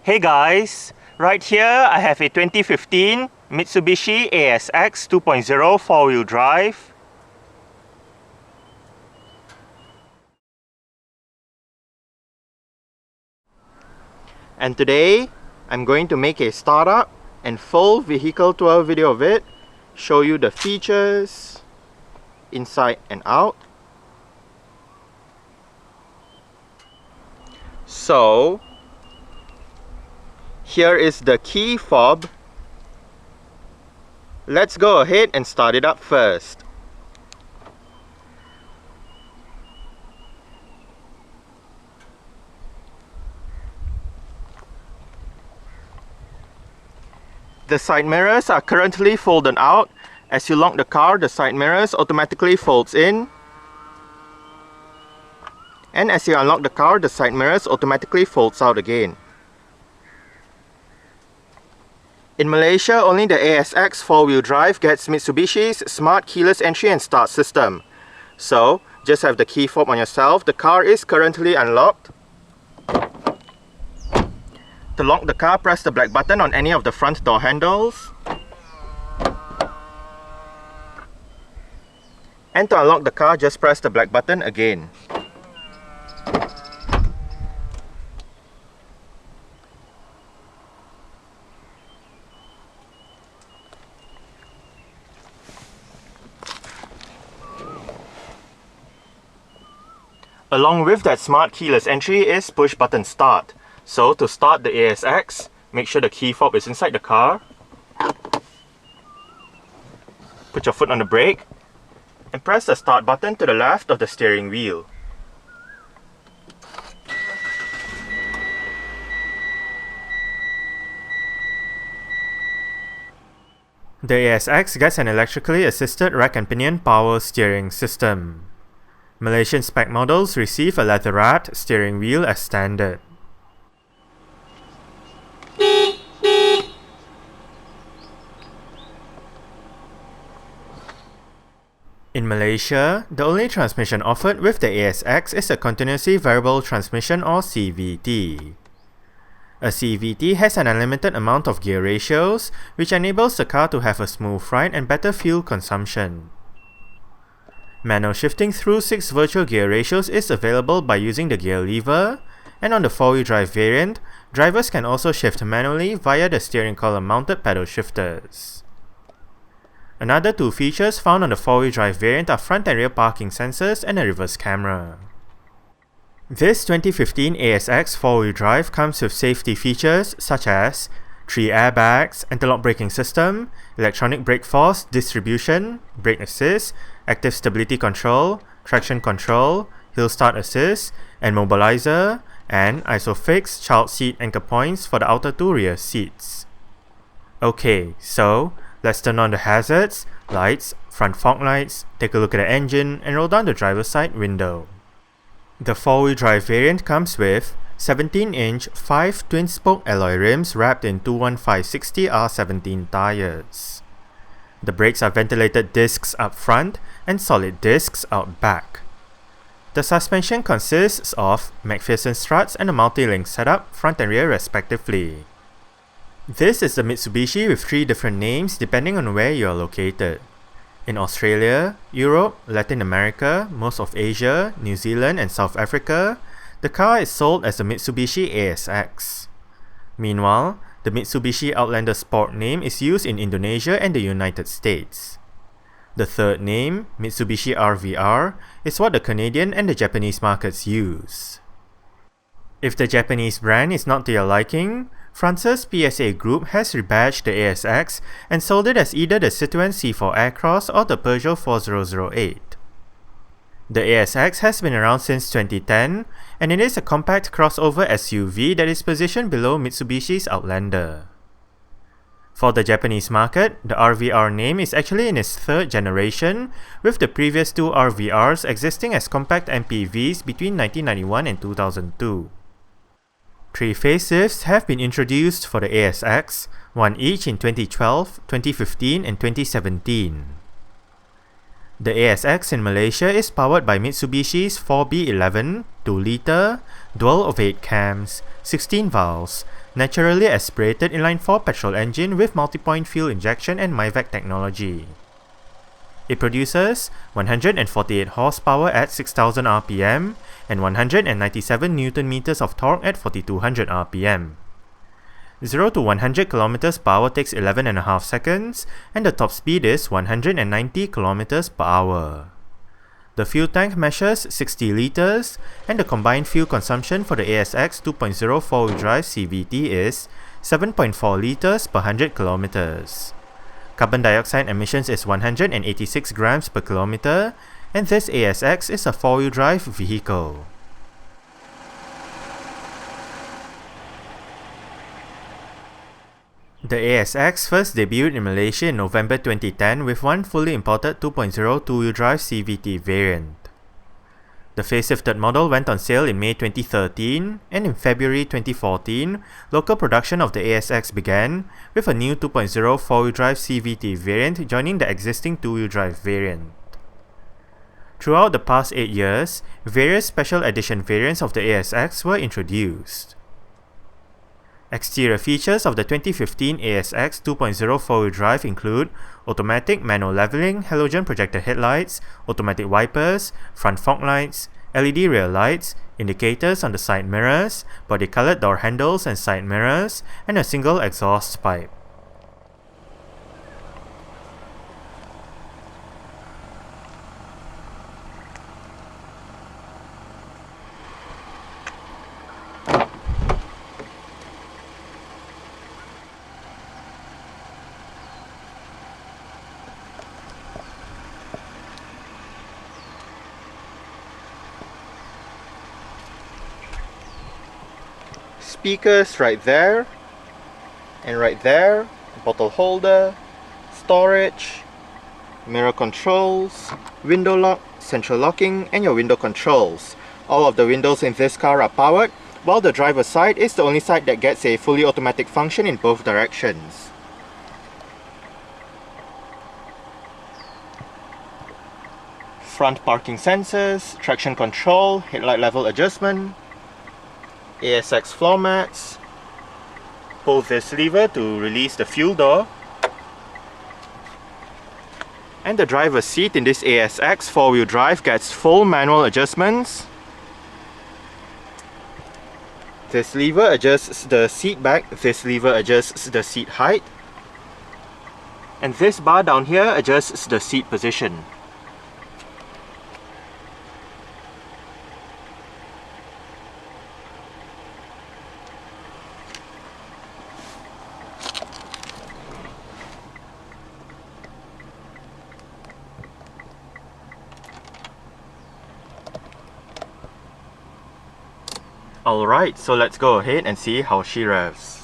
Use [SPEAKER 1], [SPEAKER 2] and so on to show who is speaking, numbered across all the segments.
[SPEAKER 1] Hey guys, right here I have a 2015 Mitsubishi ASX 2.0 4-wheel drive. And today I'm going to make a startup and full vehicle tour video of it, show you the features inside and out. So here is the key fob. Let's go ahead and start it up first. The side mirrors are currently folded out. As you lock the car, the side mirrors automatically folds in. And as you unlock the car, the side mirrors automatically folds out again. In Malaysia, only the ASX 4-wheel drive gets Mitsubishi's smart keyless entry and start system. So, just have the key fob on yourself. The car is currently unlocked. To lock the car, press the black button on any of the front door handles. And to unlock the car, just press the black button again. Along with that smart keyless entry is push button start. So to start the ASX, make sure the key fob is inside the car. Put your foot on the brake and press the start button to the left of the steering wheel. The ASX gets an electrically assisted rack and pinion power steering system. Malaysian-spec models receive a leather-wrapped steering wheel as standard. In Malaysia, the only transmission offered with the ASX is a continuously variable transmission or CVT. A CVT has an unlimited amount of gear ratios, which enables the car to have a smooth ride and better fuel consumption. Manual shifting through 6 virtual gear ratios is available by using the gear lever, and on the 4-wheel drive variant, drivers can also shift manually via the steering column mounted pedal shifters. Another 2 features found on the 4-wheel drive variant are front and rear parking sensors and a reverse camera. This 2015 ASX 4-wheel drive comes with safety features such as 3 airbags, anti-lock braking system, electronic brake force distribution, brake assist, active stability control, traction control, hill start assist, and mobilizer, and ISOFIX child seat anchor points for the outer 2 rear seats. Okay, so let's turn on the hazards, lights, front fog lights, take a look at the engine, and roll down the driver's side window. The 4-wheel drive variant comes with 17-inch 5 twin-spoke alloy rims wrapped in 215/60 R17 tires. The brakes are ventilated discs up front and solid discs out back. The suspension consists of McPherson struts and a multi-link setup, front and rear respectively. This is the Mitsubishi with 3 different names depending on where you are located. In Australia, Europe, Latin America, most of Asia, New Zealand and South Africa, the car is sold as the Mitsubishi ASX. Meanwhile, the Mitsubishi Outlander Sport name is used in Indonesia and the United States. The third name, Mitsubishi RVR, is what the Canadian and the Japanese markets use. If the Japanese brand is not to your liking, France's PSA Group has rebadged the ASX and sold it as either the Citroën C4 Aircross or the Peugeot 4008. The ASX has been around since 2010, and it is a compact crossover SUV that is positioned below Mitsubishi's Outlander. For the Japanese market, the RVR name is actually in its 3rd generation, with the previous 2 RVRs existing as compact MPVs between 1991 and 2002. 3 facelifts have been introduced for the ASX, one each in 2012, 2015 and 2017. The ASX in Malaysia is powered by Mitsubishi's 4B11, 2-litre, dual ovate cams, 16 valves, naturally aspirated inline 4 petrol engine with multi-point fuel injection and MIVAC technology. It produces 148 horsepower at 6000 rpm and 197 Nm of torque at 4200 rpm. 0 to 100 km per hour takes 11.5 seconds, and the top speed is 190 km per hour. The fuel tank measures 60 litres, and the combined fuel consumption for the ASX 2.0 4W drive CVT is 7.4 litres per 100 km. Carbon dioxide emissions is 186 grams per kilometer, and this ASX is a 4-wheel drive vehicle. The ASX first debuted in Malaysia in November 2010 with one fully imported 2.0 two-wheel drive CVT variant. The facelifted model went on sale in May 2013, and in February 2014, local production of the ASX began, with a new 2.0 four-wheel drive CVT variant joining the existing two-wheel drive variant. Throughout the past 8 years, various special edition variants of the ASX were introduced. Exterior features of the 2015 ASX 2.0 four-wheel drive include automatic manual leveling, halogen projector headlights, automatic wipers, front fog lights, LED rear lights, indicators on the side mirrors, body-colored door handles and side mirrors, and a single exhaust pipe. Speakers right there, and right there, bottle holder, storage, mirror controls, window lock, central locking, and your window controls. All of the windows in this car are powered, while the driver's side is the only side that gets a fully automatic function in both directions. Front parking sensors, traction control, headlight level adjustment, ASX floor mats. Pull this lever to release the fuel door. And the driver's seat in this ASX 4-wheel drive gets full manual adjustments. This lever adjusts the seat back, this lever adjusts the seat height. And this bar down here adjusts the seat position. Alright, so let's go ahead and see how she revs.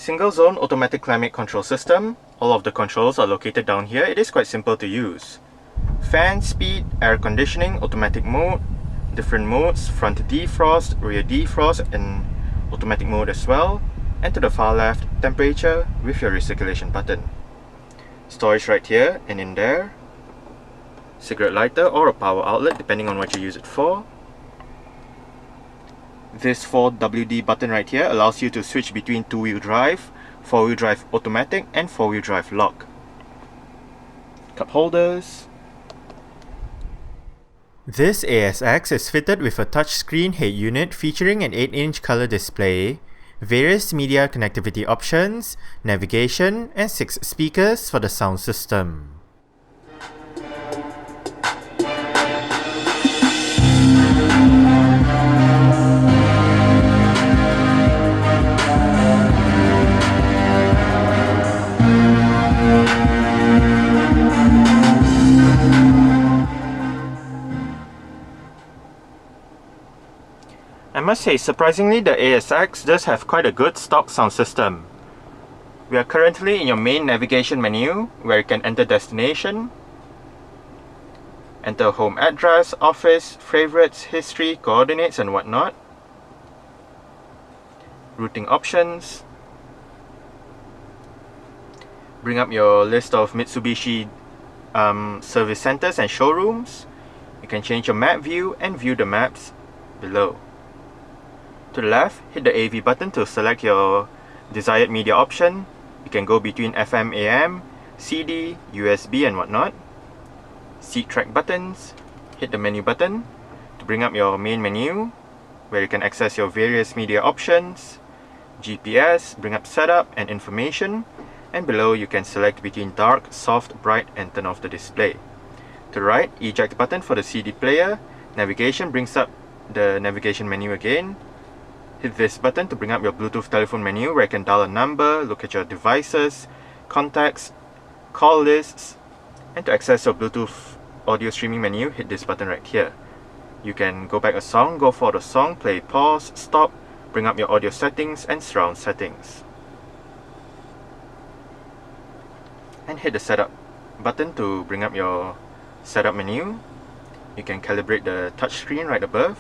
[SPEAKER 1] Single zone automatic climate control system. All of the controls are located down here. It is quite simple to use. Fan speed, air conditioning, automatic mode, different modes, front defrost, rear defrost, and automatic mode as well. And to the far left, temperature with your recirculation button. Storage right here and in there. Cigarette lighter or a power outlet depending on what you use it for. This 4WD button right here allows you to switch between 2-wheel drive, 4-wheel drive automatic, and 4-wheel drive lock. Cup holders. This ASX is fitted with a touchscreen head unit featuring an 8-inch color display, various media connectivity options, navigation, and 6 speakers for the sound system. I must say, surprisingly, the ASX does have quite a good stock sound system. We are currently in your main navigation menu, where you can enter destination, enter home address, office, favorites, history, coordinates, and whatnot. Routing options. Bring up your list of Mitsubishi service centers and showrooms. You can change your map view and view the maps below. To the left, hit the AV button to select your desired media option. You can go between FM, AM, CD, USB, and whatnot. Seat track buttons. Hit the menu button to bring up your main menu, where you can access your various media options. GPS, bring up setup and information. And below, you can select between dark, soft, bright, and turn off the display. To the right, eject button for the CD player. Navigation brings up the navigation menu again. Hit this button to bring up your Bluetooth telephone menu, where you can dial a number, look at your devices, contacts, call lists, and to access your Bluetooth audio streaming menu, hit this button right here. You can go back a song, go for the song, play, pause, stop, bring up your audio settings and surround settings. And hit the setup button to bring up your setup menu. You can calibrate the touchscreen right above.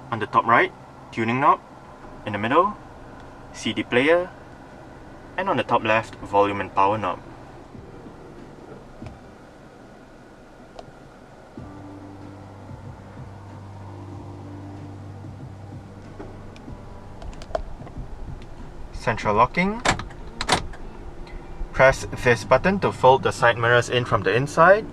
[SPEAKER 1] On the top right, tuning knob. In the middle, CD player. And on the top left, volume and power knob. Central locking. Press this button to fold the side mirrors in from the inside.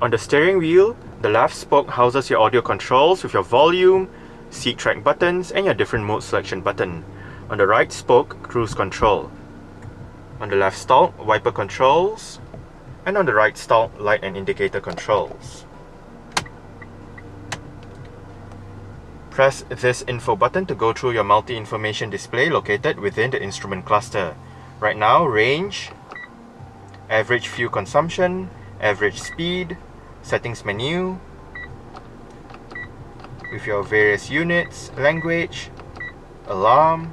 [SPEAKER 1] On the steering wheel, the left spoke houses your audio controls with your volume, seat track buttons, and your different mode selection button. On the right spoke, cruise control. On the left stalk, wiper controls. And on the right stalk, light and indicator controls. Press this info button to go through your multi-information display located within the instrument cluster. Right now, range, average fuel consumption, average speed, settings menu, with your various units, language, alarm,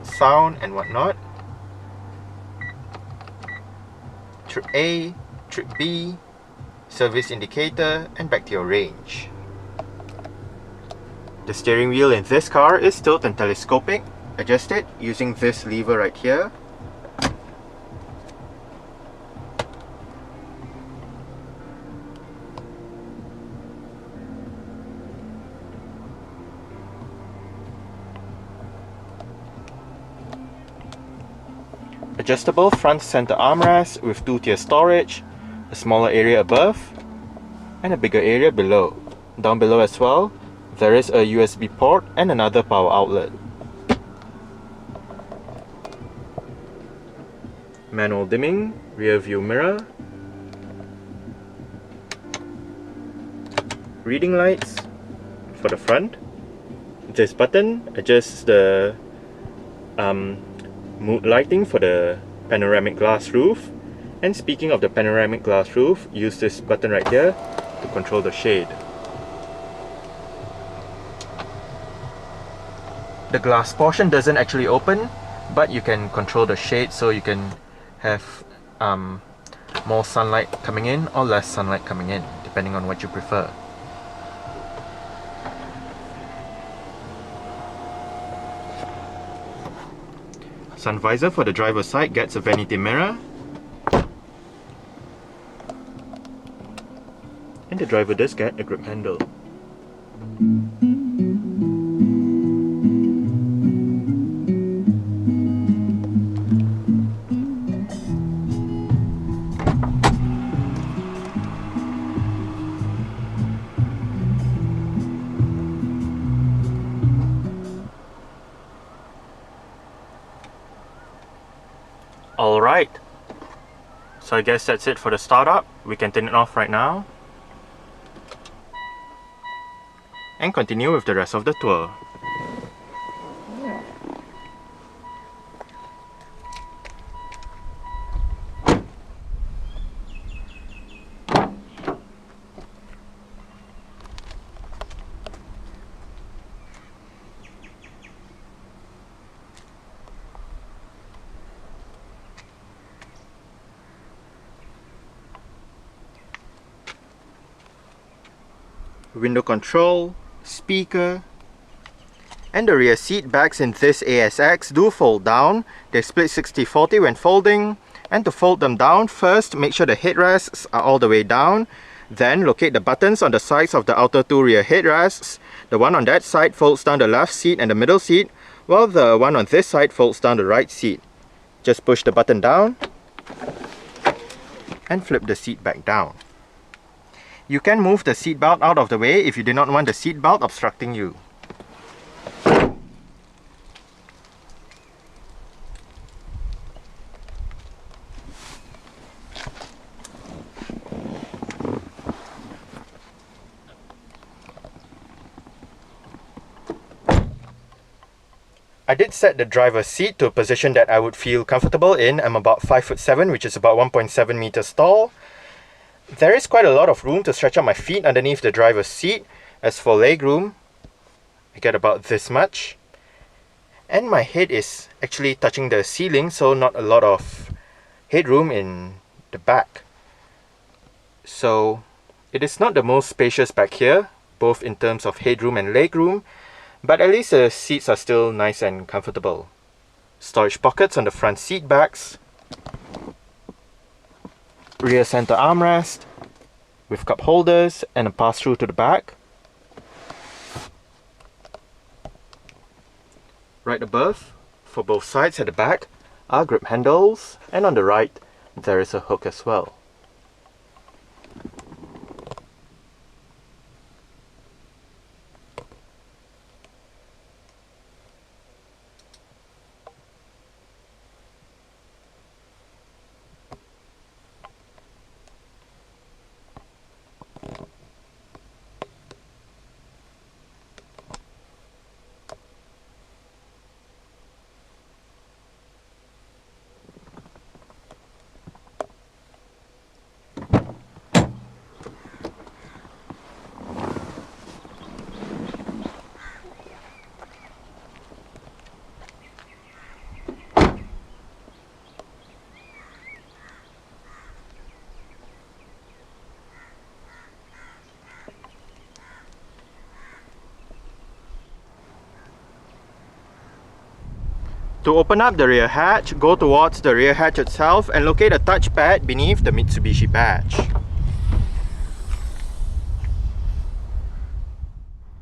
[SPEAKER 1] sound, and whatnot. Trip A, trip B, service indicator, and back to your range. The steering wheel in this car is tilt and telescopic. Adjust it using this lever right here. Adjustable front center armrest with 2-tier storage, a smaller area above, and a bigger area below. Down below as well, there is a USB port and another power outlet. Manual dimming, rear view mirror, reading lights for the front, This button adjusts the mood lighting for the panoramic glass roof. And speaking of the panoramic glass roof, use this button right here to control the shade. The glass portion doesn't actually open, but you can control the shade so you can have more sunlight coming in or less sunlight coming in, depending on what you prefer. Sun visor for the driver's side gets a vanity mirror, and the driver does get a grip handle. Alright, so I guess that's it for the startup. We can turn it off right now and continue with the rest of the tour. Window control, speaker, and the rear seat backs in this ASX do fold down. They split 60-40 when folding, and to fold them down, first make sure the headrests are all the way down, then locate the buttons on the sides of the outer two rear headrests. The one on that side folds down the left seat and the middle seat, while the one on this side folds down the right seat. Just push the button down and flip the seat back down. You can move the seat belt out of the way if you do not want the seat belt obstructing you. I did set the driver's seat to a position that I would feel comfortable in. I'm about 5'7", which is about 1.7 meters tall. There is quite a lot of room to stretch out my feet underneath the driver's seat. As for legroom, I get about this much. And my head is actually touching the ceiling, so not a lot of headroom in the back. So it is not the most spacious back here, both in terms of headroom and legroom, but at least the seats are still nice and comfortable. Storage pockets on the front seat backs. Rear center armrest with cup holders and a pass-through to the back. Right above, for both sides at the back, are grip handles, and on the right there is a hook as well. To open up the rear hatch, go towards the rear hatch itself and locate a touchpad beneath the Mitsubishi badge.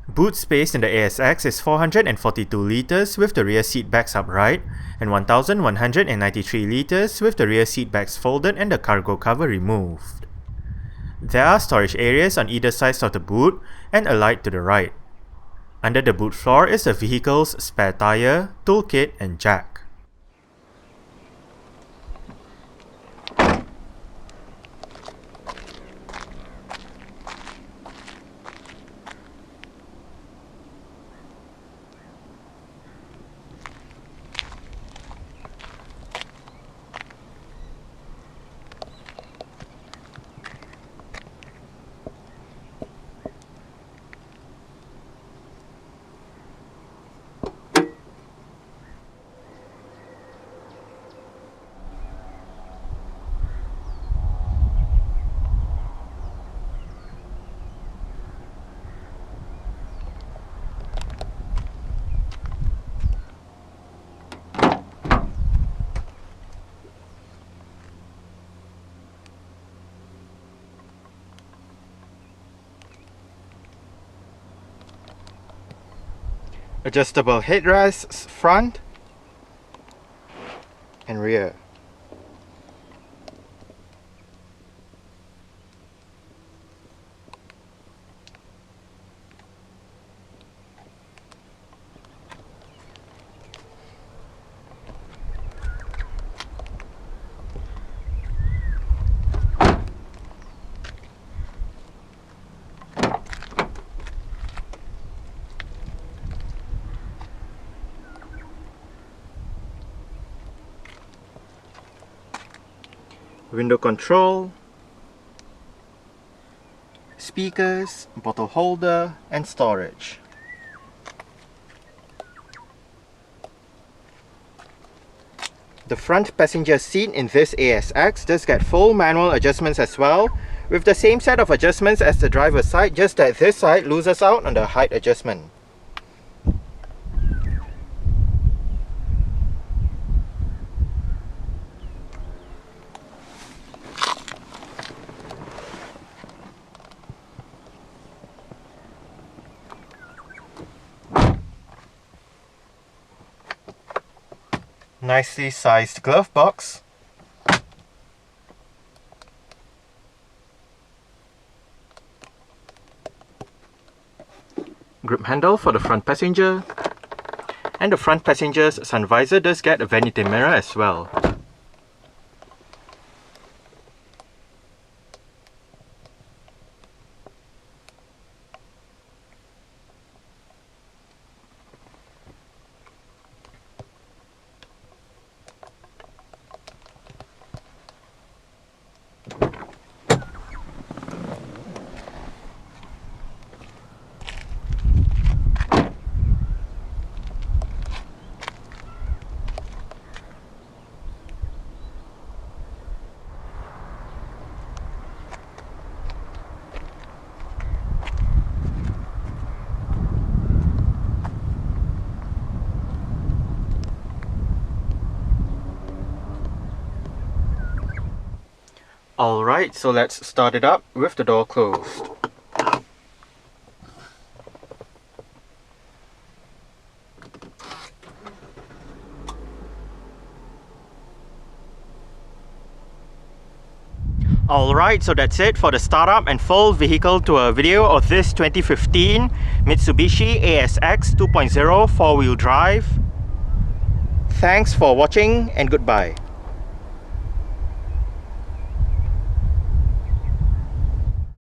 [SPEAKER 1] Boot space in the ASX is 442 litres with the rear seat backs upright and 1193 litres with the rear seat backs folded and the cargo cover removed. There are storage areas on either side of the boot and a light to the right. Under the boot floor is the vehicle's spare tyre, toolkit and jack. Adjustable headrests front and rear. Window control, speakers, bottle holder and storage. The front passenger seat in this ASX does get full manual adjustments as well, with the same set of adjustments as the driver's side, just that this side loses out on the height adjustment. Nicely sized glove box. Grip handle for the front passenger. And the front passenger's sun visor does get a vanity mirror as well. Alright, so let's start it up with the door closed. Alright, so that's it for the startup and full vehicle tour video of this 2015 Mitsubishi ASX 2.0 4-wheel drive. Thanks for watching and goodbye.